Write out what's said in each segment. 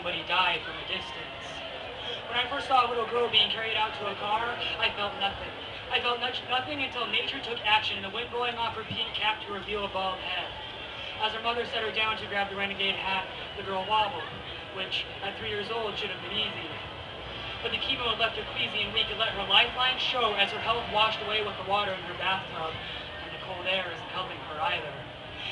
somebody die from a distance. When I first saw a little girl being carried out to a car, I felt nothing. I felt nothing until nature took action and the wind blowing off her peak cap to reveal a bald head. As her mother set her down to grab the renegade hat, the girl wobbled, which, at 3 years old, should have been easy. But the chemo had left her queasy and weak and let her lifeline show as her health washed away with the water in her bathtub, and the cold air isn't helping her either.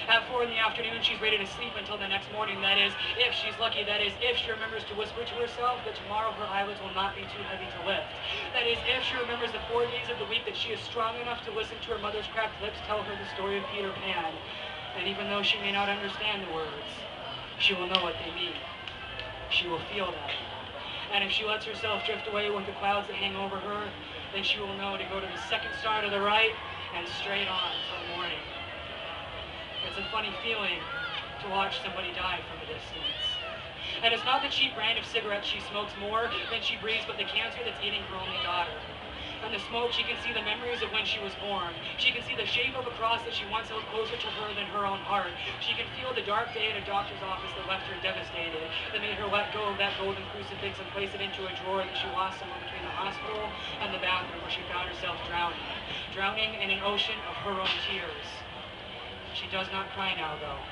At 4 in the afternoon, she's ready to sleep until the next morning. That is, if she's lucky. That is, if she remembers to whisper to herself that tomorrow her eyelids will not be too heavy to lift. That is, if she remembers the 4 days of the week that she is strong enough to listen to her mother's cracked lips tell her the story of Peter Pan. And even though she may not understand the words, she will know what they mean. She will feel them. And if she lets herself drift away with the clouds that hang over her, then she will know to go to the second star to the right and straight on till morning. It's a funny feeling to watch somebody die from a distance. And it's not the cheap brand of cigarettes she smokes more than she breathes, but the cancer that's eating her only daughter. In the smoke, she can see the memories of when she was born. She can see the shape of a cross that she once held closer to her than her own heart. She can feel the dark day at a doctor's office that left her devastated, that made her let go of that golden crucifix and place it into a drawer that she lost somewhere between the hospital and the bathroom where she found herself drowning in an ocean of her own tears. She does not cry now, though.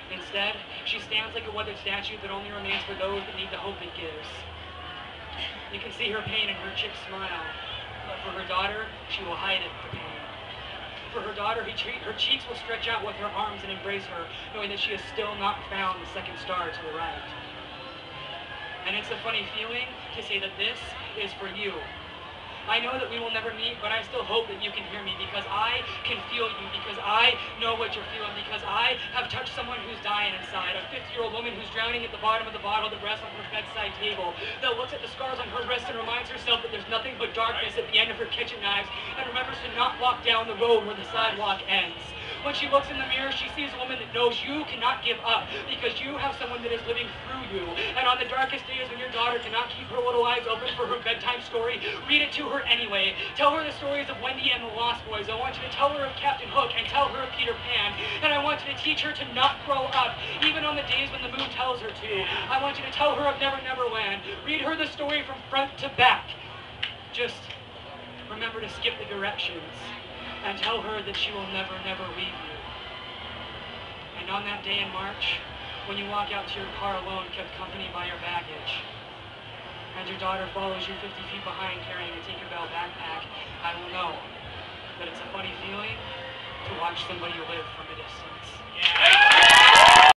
Instead, she stands like a weathered statue that only remains for those that need the hope it gives. You can see her pain in her chick smile. But for her daughter, she will hide it, the pain. For her daughter, her cheeks will stretch out with her arms and embrace her, knowing that she has still not found the second star to the right. And it's a funny feeling to say that this is for you. I know that we will never meet, but I still hope that you can hear me, because I can feel you, because I know what you're feeling, because I have touched someone who's dying inside, a 50-year-old woman who's drowning at the bottom of the bottle that rests on her bedside table, that looks at the scars on her wrist and reminds herself that there's nothing but darkness at the end of her kitchen knives, and remembers to not walk down the road where the sidewalk ends. When she looks in the mirror, she sees a woman that knows you cannot give up, because you have someone that is living through you. And on the darkest days when your daughter cannot keep her little eyes open for her bedtime story, read it to her anyway. Tell her the stories of Wendy and the Lost Boys. I want you to tell her of Captain Hook and tell her of Peter Pan. And I want you to teach her to not grow up, even on the days when the moon tells her to. I want you to tell her of Never Never Land. Read her the story from front to back. Just remember to skip the directions and tell her that she will never, never leave you. And on that day in March, when you walk out to your car alone, kept company by your baggage, and your daughter follows you 50 feet behind carrying a Tinkerbell backpack, I will know that it's a funny feeling to watch somebody live from a distance. Yeah.